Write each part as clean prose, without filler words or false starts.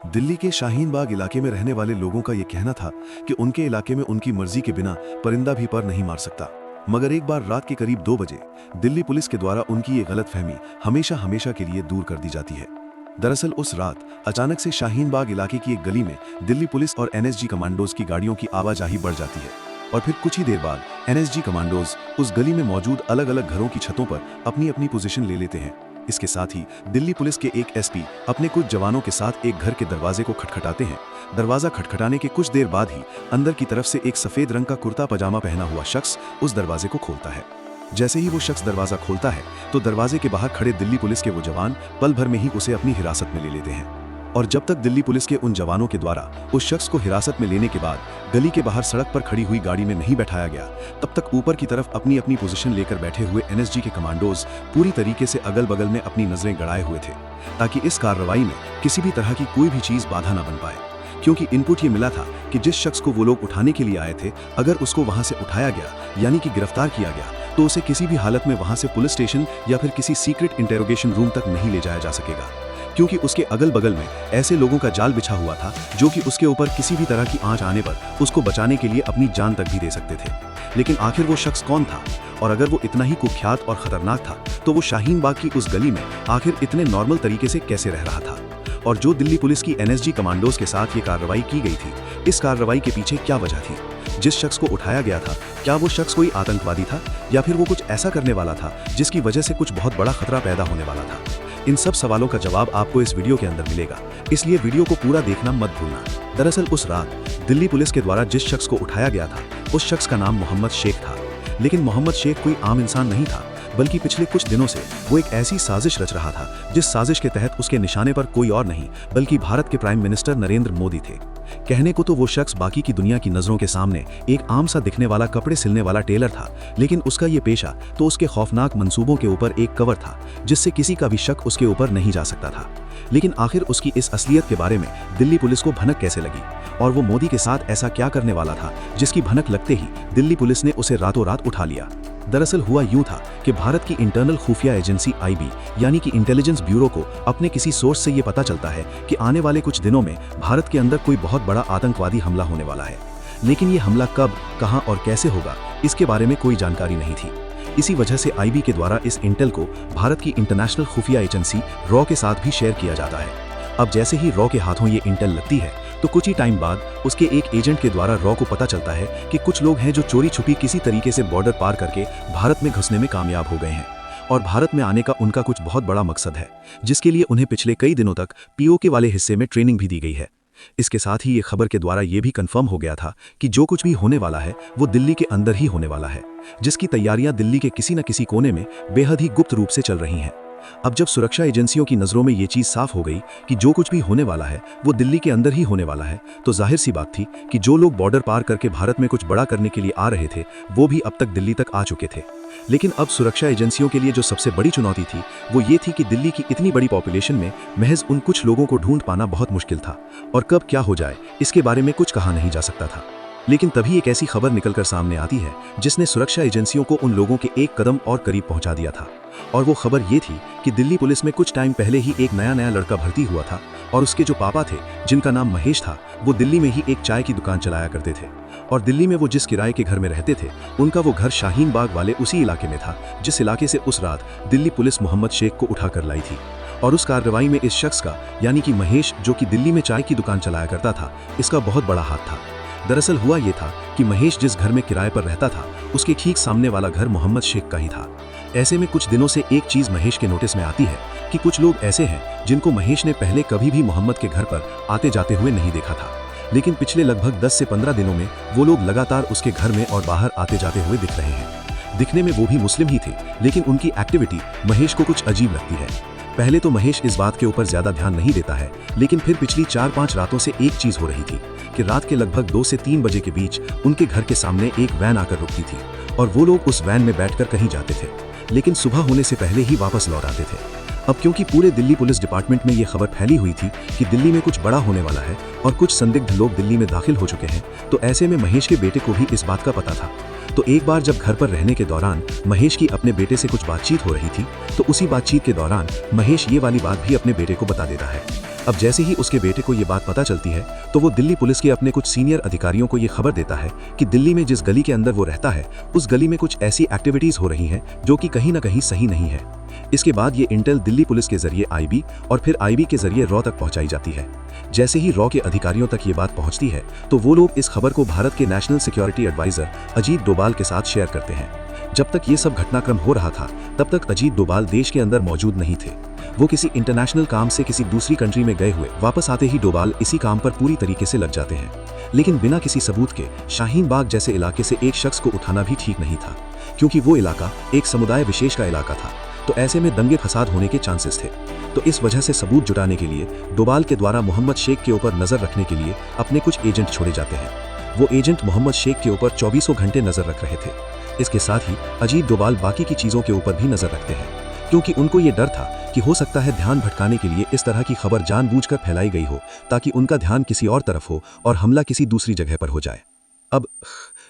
दिल्ली के शाहीन बाग इलाके में रहने वाले लोगों का यह कहना था कि उनके इलाके में उनकी मर्जी के बिना परिंदा भी पर नहीं मार सकता। मगर एक बार रात के करीब 2 बजे दिल्ली पुलिस के द्वारा उनकी ये गलतफहमी हमेशा हमेशा के लिए दूर कर दी जाती है। दरअसल उस रात अचानक से शाहीन बाग इलाके की एक गली में दिल्ली पुलिस और एनएसजी कमांडोज की गाड़ियों की आवाजाही बढ़ जाती है और फिर कुछ ही देर बाद एनएसजी कमांडोज उस गली में मौजूद अलग अलग घरों की छतों पर अपनी अपनी पोजीशन ले लेते हैं। इसके साथ ही दिल्ली पुलिस के एक एसपी अपने कुछ जवानों के साथ एक घर के दरवाजे को खटखटाते हैं। दरवाजा खटखटाने के कुछ देर बाद ही अंदर की तरफ से एक सफेद रंग का कुर्ता पजामा पहना हुआ शख्स उस दरवाजे को खोलता है। जैसे ही वो शख्स दरवाजा खोलता है तो दरवाजे के बाहर खड़े दिल्ली पुलिस के वो जवान पल भर में ही उसे अपनी हिरासत में ले लेते हैं। और जब तक दिल्ली पुलिस के उन जवानों के द्वारा उस शख्स को हिरासत में लेने के बाद गली के बाहर सड़क पर खड़ी हुई गाड़ी में नहीं बैठाया गया, तब तक ऊपर की तरफ अपनी अपनी पोजीशन लेकर बैठे हुए एनएसजी के कमांडोज पूरी तरीके से अगल बगल में अपनी नजरें गड़ाए हुए थे ताकि इस कार्रवाई में किसी भी तरह की कोई भी चीज बाधा न बन पाए। क्योंकि इनपुट ये मिला था कि जिस शख्स को वो लोग उठाने के लिए आए थे, अगर उसको वहां से उठाया गया यानी कि गिरफ्तार किया गया तो उसे किसी भी हालत में वहां से पुलिस स्टेशन या फिर किसी सीक्रेट इंटेरोगेशन रूम तक नहीं ले जाया जा सकेगा, क्योंकि उसके अगल बगल में ऐसे लोगों का जाल बिछा हुआ था जो कि उसके ऊपर किसी भी तरह की आंच आने पर उसको बचाने के लिए अपनी जान तक भी दे सकते थे। लेकिन आखिर वो शख्स कौन था, और अगर वो इतना ही कुख्यात और खतरनाक था तो वो शाहीन बाग की उस गली में आखिर इतने नॉर्मल तरीके से कैसे रह रहा था? और जो दिल्ली पुलिस की एनएसजी कमांडोज के साथ ये कार्रवाई की गई थी, इस कार्रवाई के पीछे क्या वजह थी? जिस शख्स को उठाया गया था, क्या वो शख्स कोई आतंकवादी था या फिर वो कुछ ऐसा करने वाला था जिसकी वजह से कुछ बहुत बड़ा खतरा पैदा होने वाला था? इन सब सवालों का जवाब आपको इस वीडियो के अंदर मिलेगा, इसलिए वीडियो को पूरा देखना मत भूलना। दरअसल उस रात दिल्ली पुलिस के द्वारा जिस शख्स को उठाया गया था, उस शख्स का नाम मोहम्मद शेख था। लेकिन मोहम्मद शेख कोई आम इंसान नहीं था, बल्कि पिछले कुछ दिनों से वो एक ऐसी साजिश रच रहा था जिस साजिश के तहत उसके निशाने पर कोई और नहीं बल्कि भारत के प्राइम मिनिस्टर नरेंद्र मोदी थे। कहने को तो वो शख्स बाकी की दुनिया की नजरों के सामने एक आम सा दिखने वाला कपड़े सिलने वाला टेलर था, लेकिन उसका ये पेशा तो उसके खौफनाक मंसूबों के ऊपर एक कवर था जिससे किसी का भी शक उसके ऊपर नहीं जा सकता था। लेकिन आखिर उसकी इस असलियत के बारे में दिल्ली पुलिस को भनक कैसे लगी, और वो मोदी के साथ ऐसा क्या करने वाला था जिसकी भनक लगते ही दिल्ली पुलिस ने उसे रातों रात उठा लिया? दरअसल हुआ यूं था कि भारत की इंटरनल खुफिया एजेंसी आईबी यानी कि इंटेलिजेंस ब्यूरो को अपने किसी सोर्स से ये पता चलता है कि आने वाले कुछ दिनों में भारत के अंदर कोई बहुत बड़ा आतंकवादी हमला होने वाला है। लेकिन ये हमला कब, कहां और कैसे होगा, इसके बारे में कोई जानकारी नहीं थी। इसी वजह से आईबी के द्वारा इस इंटेल को भारत की इंटरनेशनल खुफिया एजेंसी रॉ के साथ भी शेयर किया जाता है। अब जैसे ही रॉ के हाथों ये इंटेल लगती है तो कुछ ही टाइम बाद उसके एक एजेंट के द्वारा रॉ को पता चलता है कि कुछ लोग हैं जो चोरी छुपी किसी तरीके से बॉर्डर पार करके भारत में घुसने में कामयाब हो गए हैं, और भारत में आने का उनका कुछ बहुत बड़ा मकसद है जिसके लिए उन्हें पिछले कई दिनों तक पीओके वाले हिस्से में ट्रेनिंग भी दी गई है। इसके साथ ही ये खबर के द्वारा ये भी कंफर्म हो गया था कि जो कुछ भी होने वाला है वो दिल्ली के अंदर ही होने वाला है, जिसकी तैयारियां दिल्ली के किसी न किसी कोने में बेहद ही गुप्त रूप से चल रही हैं। अब जब सुरक्षा एजेंसियों की नज़रों में ये चीज़ साफ हो गई कि जो कुछ भी होने वाला है वो दिल्ली के अंदर ही होने वाला है, तो जाहिर सी बात थी कि जो लोग बॉर्डर पार करके भारत में कुछ बड़ा करने के लिए आ रहे थे वो भी अब तक दिल्ली तक आ चुके थे। लेकिन अब सुरक्षा एजेंसियों के लिए जो सबसे बड़ी चुनौती थी वो ये थी कि दिल्ली की इतनी बड़ी पॉपुलेशन में महज उन कुछ लोगों को ढूंढ पाना बहुत मुश्किल था, और कब क्या हो जाए इसके बारे में कुछ कहा नहीं जा सकता था। लेकिन तभी एक ऐसी खबर निकलकर सामने आती है जिसने सुरक्षा एजेंसियों को उन लोगों के एक कदम और करीब पहुंचा दिया था, और वो खबर ये थी कि दिल्ली पुलिस में कुछ टाइम पहले ही एक नया लड़का भर्ती हुआ था, और उसके जो पापा थे जिनका नाम महेश था, वो दिल्ली में ही एक चाय की दुकान चलाया करते थे, और दिल्ली में वो जिस किराए के घर में रहते थे उनका वो घर शाहीन बाग वाले उसी इलाके में था जिस इलाके से उस रात दिल्ली पुलिस मोहम्मद शेख को उठा कर लाई थी। और उस कार्रवाई में इस शख्स का यानी कि महेश, जो कि दिल्ली में चाय की दुकान चलाया करता था, इसका बहुत बड़ा हाथ था। दरअसल हुआ ये था कि महेश जिस घर में किराए पर रहता था उसके ठीक सामने वाला घर मोहम्मद शेख का ही था। ऐसे में कुछ दिनों से एक चीज महेश के नोटिस में आती है कि कुछ लोग ऐसे हैं जिनको महेश ने पहले कभी भी मोहम्मद के घर पर आते जाते हुए नहीं देखा था, लेकिन पिछले लगभग 10 से 15 दिनों में वो लोग लगातार उसके घर में और बाहर आते जाते हुए दिख रहे हैं। दिखने में वो भी मुस्लिम ही थे, लेकिन उनकी एक्टिविटी महेश को कुछ अजीब लगती है। पहले तो महेश इस बात के ऊपर ज्यादा ध्यान नहीं देता है, लेकिन फिर पिछली 4-5 रातों से एक चीज हो रही थी कि रात के लगभग 2 से 3 बजे के बीच उनके घर के सामने एक वैन आकर रुकती थी, और वो लोग उस वैन में बैठकर कहीं जाते थे, लेकिन सुबह होने से पहले ही वापस लौट आते थे। अब क्योंकि पूरे दिल्ली पुलिस डिपार्टमेंट में ये खबर फैली हुई थी कि दिल्ली में कुछ बड़ा होने वाला है और कुछ संदिग्ध लोग दिल्ली में दाखिल हो चुके हैं, तो ऐसे में महेश के बेटे को भी इस बात का पता था। तो एक बार जब घर पर रहने के दौरान महेश की अपने बेटे से कुछ बातचीत हो रही थी, तो उसी बातचीत के दौरान महेश ये वाली बात भी अपने बेटे को बता देता है। अब जैसे ही उसके बेटे को ये बात पता चलती है तो वो दिल्ली पुलिस के अपने कुछ सीनियर अधिकारियों को ये खबर देता है कि दिल्ली में जिस गली के अंदर वो रहता है उस गली में कुछ ऐसी एक्टिविटीज हो रही हैं जो कि कहीं ना कहीं सही नहीं है। इसके बाद ये इंटेल दिल्ली पुलिस के जरिए आईबी और फिर आईबी के जरिए रॉ तक पहुंचाई जाती है। जैसे ही रॉ के अधिकारियों तक ये बात पहुंचती है तो वो लोग इस खबर को भारत के national security adviser Ajit Doval के साथ शेयर करते हैं। जब तक ये सब घटनाक्रम हो रहा था तब तक अजीत डोभाल देश के अंदर मौजूद नहीं थे। वो किसी इंटरनेशनल काम से किसी दूसरी कंट्री में गए हुए वापस आते ही डोभाल इसी काम पर पूरी तरीके से लग जाते हैं। लेकिन बिना किसी सबूत के शाहीन बाग जैसे इलाके से एक शख्स को उठाना भी ठीक नहीं था, क्योंकि वो इलाका एक समुदाय विशेष का इलाका था, तो ऐसे में दंगे फसाद होने के चांसेस थे। तो इस वजह से सबूत जुटाने के लिए डोभाल के द्वारा मोहम्मद शेख के ऊपर नजर रखने के लिए अपने कुछ एजेंट छोड़े जाते हैं। वो एजेंट मोहम्मद शेख के ऊपर 24 घंटे नजर रख रहे थे। इसके साथ ही अजीत डोभाल बाकी की चीजों के ऊपर भी नजर रखते हैं, क्योंकि उनको ये डर था कि हो सकता है ध्यान भटकाने के लिए इस तरह की खबर जानबूझकर फैलाई गई हो ताकि उनका ध्यान किसी और तरफ हो और हमला किसी दूसरी जगह पर हो जाए। अब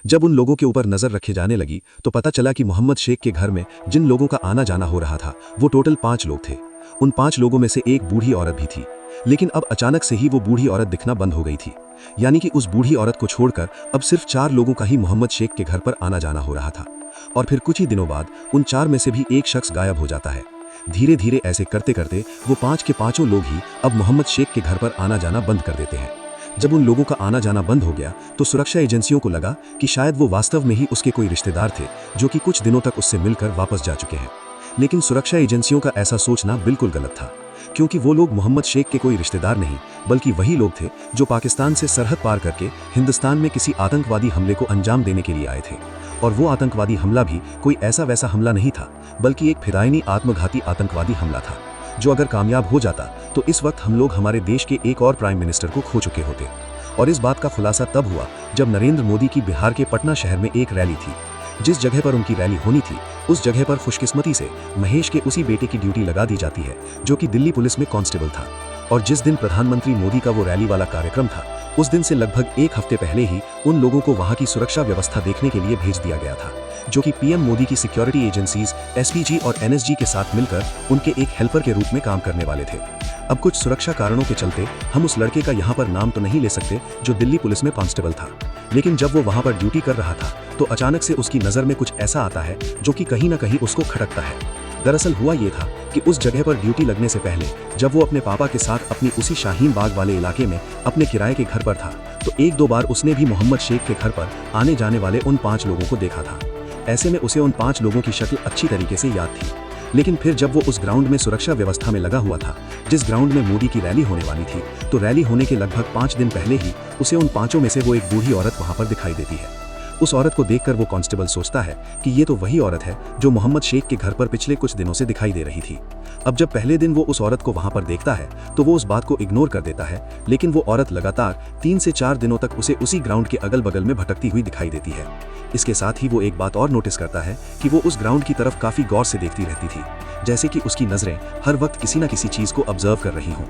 जब उन लोगों के ऊपर नजर रखे जाने लगी तो पता चला कि मोहम्मद शेख के घर में जिन लोगों का आना जाना हो रहा था वो टोटल 5 लोग थे। उन 5 लोगों में से एक बूढ़ी औरत भी थी, लेकिन अब अचानक से ही वो बूढ़ी औरत दिखना बंद हो गई थी। यानी कि उस बूढ़ी औरत को छोड़कर अब सिर्फ 4 लोगों का ही मोहम्मद शेख के घर पर आना जाना हो रहा था। और फिर कुछ ही दिनों बाद उन 4 में से भी एक शख्स गायब हो जाता है। धीरे धीरे ऐसे करते करते वो 5 के 5 लोग ही अब मोहम्मद शेख के घर पर आना जाना बंद कर देते हैं। जब उन लोगों का आना जाना बंद हो गया तो सुरक्षा एजेंसियों को लगा कि शायद वो वास्तव में ही उसके कोई रिश्तेदार थे जो कि कुछ दिनों तक उससे मिलकर वापस जा चुके हैं। लेकिन सुरक्षा एजेंसियों का ऐसा सोचना बिल्कुल गलत था, क्योंकि वो लोग मोहम्मद शेख के कोई रिश्तेदार नहीं बल्कि वही लोग थे जो पाकिस्तान से सरहद पार करके हिंदुस्तान में किसी आतंकवादी हमले को अंजाम देने के लिए आए थे। और वो आतंकवादी हमला भी कोई ऐसा वैसा हमला नहीं था, बल्कि एक फिदायनी आत्मघाती आतंकवादी हमला था जो अगर कामयाब हो जाता तो इस वक्त हम लोग हमारे देश के एक और प्राइम मिनिस्टर को खो चुके होते। और इस बात का खुलासा तब हुआ जब नरेंद्र मोदी की बिहार के पटना शहर में एक रैली थी। जिस जगह पर उनकी रैली होनी थी उस जगह पर खुशकिस्मती से महेश के उसी बेटे की ड्यूटी लगा दी जाती है जो कि दिल्ली पुलिस में कांस्टेबल था। और जिस दिन प्रधानमंत्री मोदी का वो रैली वाला कार्यक्रम था उस दिन से लगभग 1 हफ्ते पहले ही उन लोगों को वहां की सुरक्षा व्यवस्था देखने के लिए भेज दिया गया था, जो कि पीएम मोदी की सिक्योरिटी एजेंसीज एसपीजी और एनएसजी के साथ मिलकर उनके एक हेल्पर के रूप में काम करने वाले थे। अब कुछ सुरक्षा कारणों के चलते हम उस लड़के का यहाँ पर नाम तो नहीं ले सकते जो दिल्ली पुलिस में कांस्टेबल था, लेकिन जब वो वहां पर ड्यूटी कर रहा था तो अचानक से उसकी नजर में कुछ ऐसा आता है जो कि कहीं ना कहीं उसको खटकता है। दरअसल हुआ ये था कि उस जगह पर ड्यूटी लगने से पहले जब वो अपने पापा के साथ अपनी उसी शाहीन बाग वाले इलाके में अपने किराए के घर पर था तो 1-2 बार उसने भी मोहम्मद शेख के घर पर आने जाने वाले उन 5 लोगों को देखा था। ऐसे में उसे उन 5 लोगों की शक्ल अच्छी तरीके से याद थी। लेकिन फिर जब वो उस ग्राउंड में सुरक्षा व्यवस्था में लगा हुआ था जिस ग्राउंड में मोदी की रैली होने वाली थी, तो रैली होने के लगभग 5 दिन पहले ही उसे उन 5 में से वो एक बूढ़ी औरत वहां पर दिखाई देती है। उस औरत को देखकर वो कांस्टेबल सोचता है कि ये तो वही औरत है जो मोहम्मद शेख के घर पर पिछले कुछ दिनों से दिखाई दे रही थी। अब जब पहले दिन वो उस औरत को वहां पर देखता है तो वो उस बात को इग्नोर कर देता है, लेकिन वो औरत लगातार 3 से 4 दिनों तक उसे उसी ग्राउंड के अगल बगल में भटकती हुई दिखाई देती है। इसके साथ ही वो एक बात और नोटिस करता है कि वो उस ग्राउंड की तरफ काफी गौर से देखती रहती थी, जैसे कि उसकी नजरें हर वक्त किसी न किसी चीज को ऑब्जर्व कर रही हों।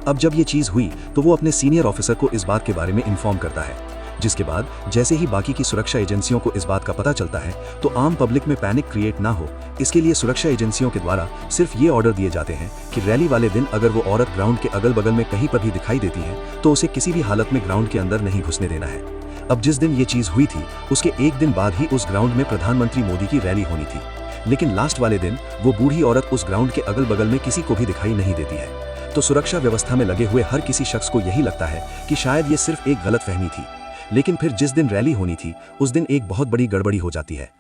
अब जब ये चीज हुई तो वो अपने सीनियर ऑफिसर को इस बात के बारे में इन्फॉर्म करता है, जिसके बाद जैसे ही बाकी की सुरक्षा एजेंसियों को इस बात का पता चलता है तो आम पब्लिक में पैनिक क्रिएट ना हो, इसके लिए सुरक्षा एजेंसियों के द्वारा सिर्फ ये ऑर्डर दिए जाते हैं कि रैली वाले दिन अगर वो औरत ग्राउंड के अगल बगल में कहीं पर भी दिखाई देती है तो उसे किसी भी हालत में ग्राउंड के अंदर नहीं घुसने देना है। अब जिस दिन ये चीज हुई थी उसके 1 दिन बाद ही उस ग्राउंड में प्रधानमंत्री मोदी की रैली होनी थी, लेकिन लास्ट वाले दिन वो बूढ़ी औरत उस ग्राउंड के अगल बगल में किसी को भी दिखाई नहीं देती है। तो सुरक्षा व्यवस्था में लगे हुए हर किसी शख्स को यही लगता है कि शायद ये सिर्फ एक गलतफहमी थी। लेकिन फिर जिस दिन रैली होनी थी उस दिन एक बहुत बड़ी गड़बड़ी हो जाती है।